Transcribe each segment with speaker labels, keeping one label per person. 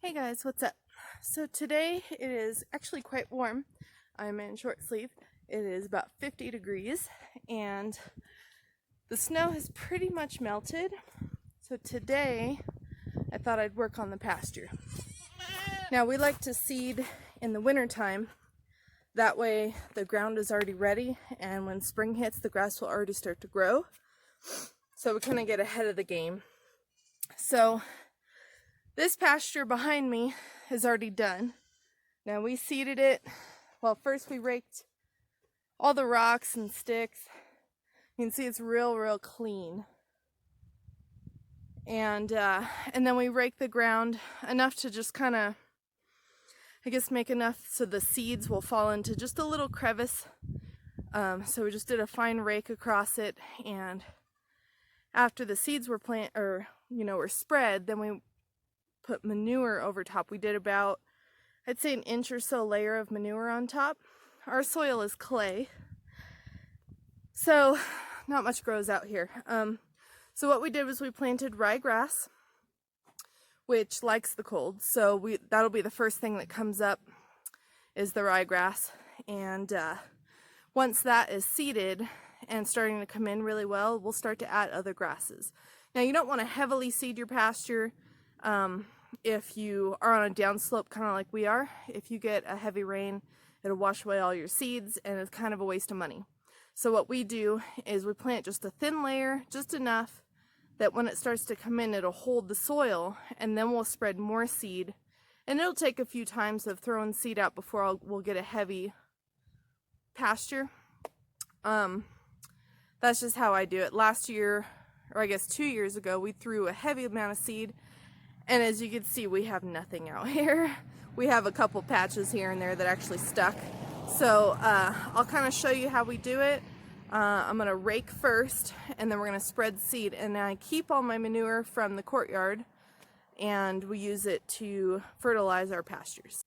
Speaker 1: Hey guys, what's up? So today it is actually quite warm. I'm in short sleeve. It is about 50 degrees and the snow has pretty much melted. So today I thought I'd work on the pasture. Now we like to seed in the wintertime. That way the ground is already ready and when spring hits the grass will already start to grow. So we kind of get ahead of the game. So this pasture behind me is already done. Now we seeded it. Well, first we raked all the rocks and sticks. You can see it's real clean. And then we raked the ground enough to just kind of, I guess, make enough so the seeds will fall into just a little crevice. So we just did a fine rake across it, and after the seeds were were spread, then we put manure over top. We did about, I'd say, an inch or so layer of manure on top. Our soil is clay, so not much grows out here. So what we did was we planted ryegrass, which likes the cold. So that'll be the first thing that comes up is the ryegrass. And once that is seeded and starting to come in really well, we'll start to add other grasses. Now you don't want to heavily seed your pasture. If you are on a downslope, kind of like we are, if you get a heavy rain, it'll wash away all your seeds and it's kind of a waste of money. So what we do is we plant just a thin layer, just enough that when it starts to come in, it'll hold the soil, and then we'll spread more seed. And it'll take a few times of throwing seed out before we'll get a heavy pasture. That's just how I do it. Last year, or I guess 2 years ago, we threw a heavy amount of seed. And as you can see, we have nothing out here. We have a couple patches here and there that actually stuck. So I'll kind of show you how we do it. I'm gonna rake first, and then we're gonna spread seed. And I keep all my manure from the courtyard, and we use it to fertilize our pastures.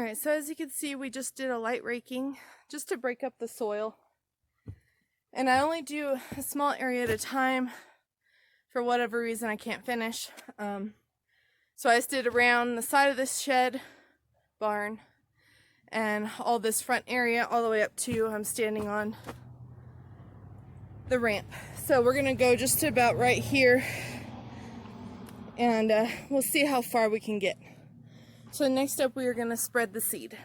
Speaker 1: Alright, so as you can see, we just did a light raking just to break up the soil. And I only do a small area at a time. For whatever reason, I can't finish. So I just did around the side of this shed, barn, and all this front area all the way up to I'm standing on the ramp. So we're gonna go just to about right here, and we'll see how far we can get. So next up, we are gonna spread the seed.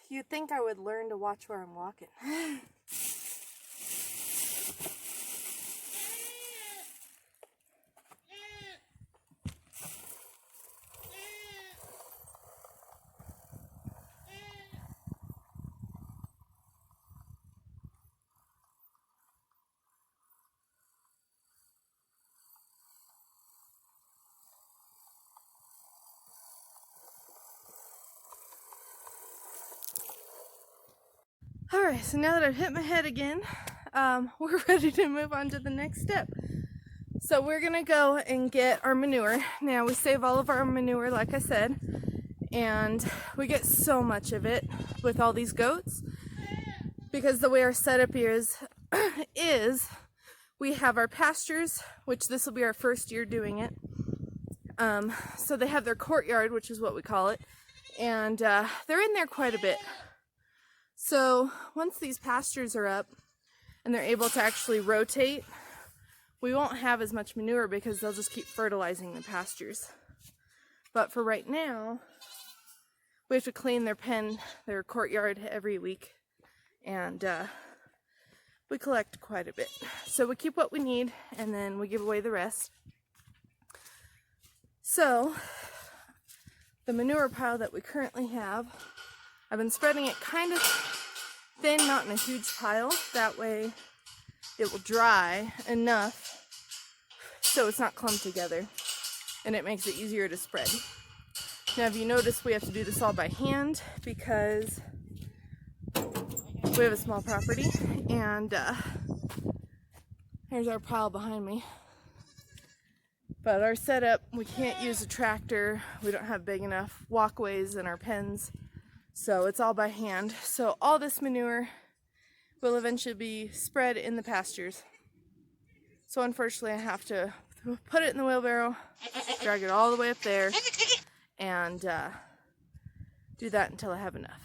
Speaker 1: You'd think I would learn to watch where I'm walking. Alright, so now that I've hit my head again, we're ready to move on to the next step. So we're gonna go and get our manure. Now we save all of our manure, like I said, and we get so much of it with all these goats because the way our setup is we have our pastures, which this will be our first year doing it. So they have their courtyard, which is what we call it, and they're in there quite a bit. So once these pastures are up and they're able to actually rotate, we won't have as much manure because they'll just keep fertilizing the pastures. But for right now, we have to clean their pen, their courtyard every week, and we collect quite a bit. So we keep what we need and then we give away the rest. So the manure pile that we currently have, I've been spreading it kind of thin, not in a huge pile. That way it will dry enough so it's not clumped together and it makes it easier to spread. Now, if you notice, we have to do this all by hand because we have a small property, and here's our pile behind me. But our setup, we can't use a tractor. We don't have big enough walkways in our pens. So it's all by hand. So all this manure will eventually be spread in the pastures. So unfortunately I have to put it in the wheelbarrow, drag it all the way up there, and do that until I have enough.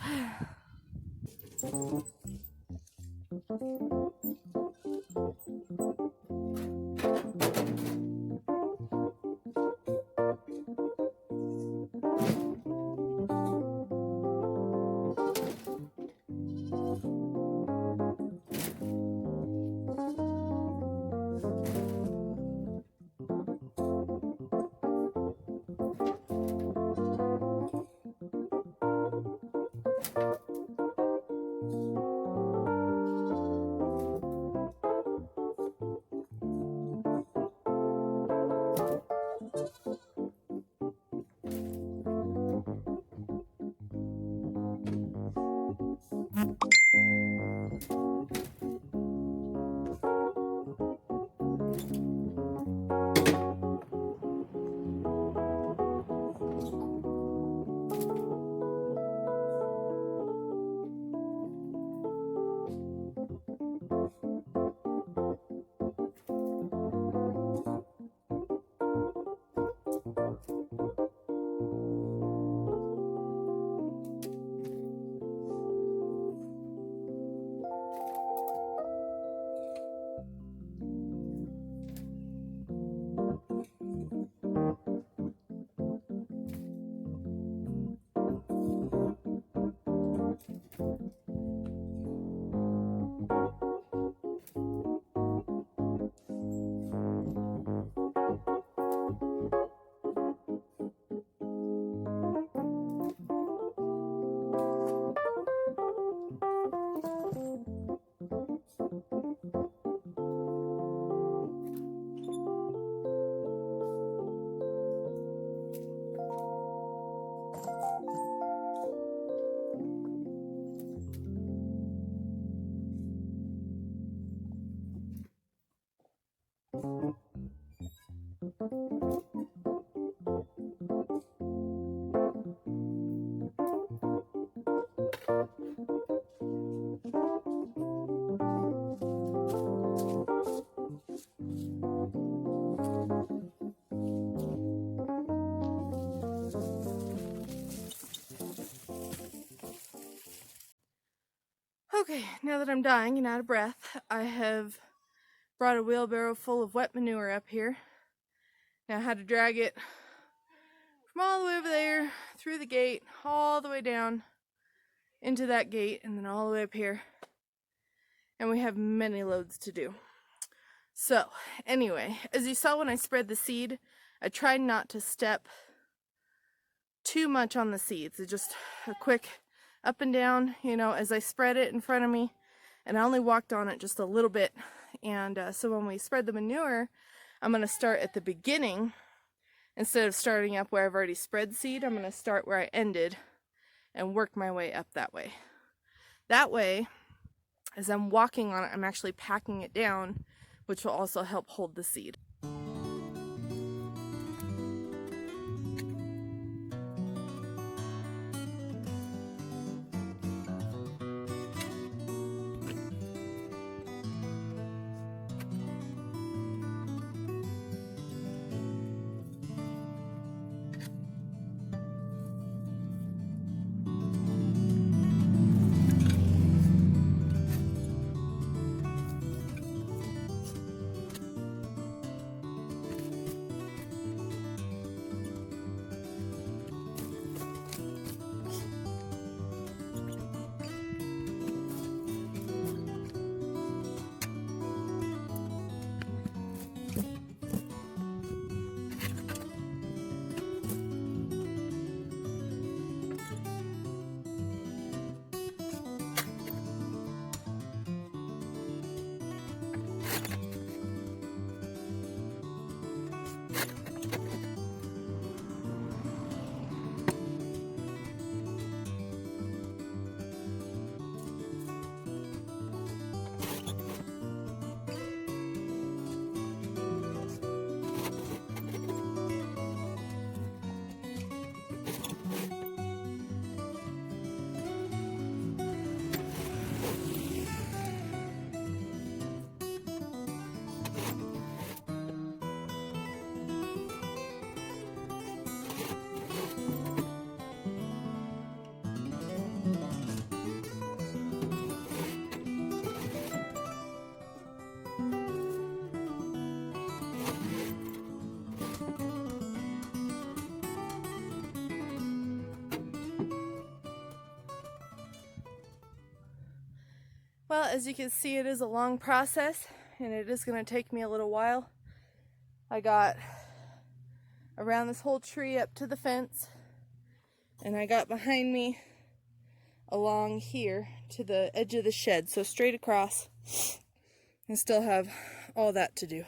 Speaker 1: Okay, now that I'm dying and out of breath, I have brought a wheelbarrow full of wet manure up here. Now I had to drag it from all the way over there, through the gate, all the way down into that gate, and then all the way up here. And we have many loads to do. So, anyway, as you saw when I spread the seed, I tried not to step too much on the seeds. It's just a quick up and down, you know, as I spread it in front of me, and I only walked on it just a little bit. And so when we spread the manure, I'm going to start at the beginning. Instead of starting up where I've already spread seed, I'm going to start where I ended and work my way up that way. That way, as I'm walking on it, I'm actually packing it down, which will also help hold the seed. Well, as you can see, it is a long process, and it is going to take me a little while. I got around this whole tree up to the fence, and I got behind me along here to the edge of the shed, so straight across, and still have all that to do.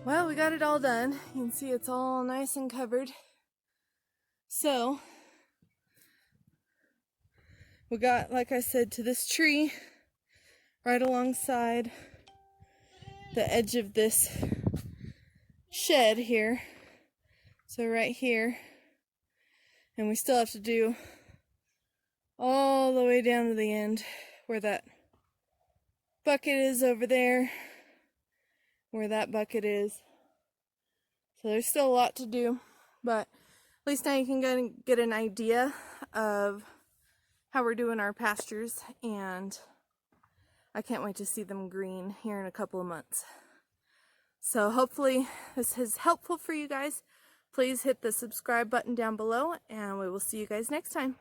Speaker 1: Well, we got it all done. You can see it's all nice and covered. So, we got, like I said, to this tree right alongside the edge of this shed here. So right here. And we still have to do all the way down to the end where that bucket is over there, where that bucket is. So there's still a lot to do, but at least now you can get an idea of how we're doing our pastures, and I can't wait to see them green here in a couple of months. So hopefully this is helpful for you guys. Please hit the subscribe button down below, and we will see you guys next time.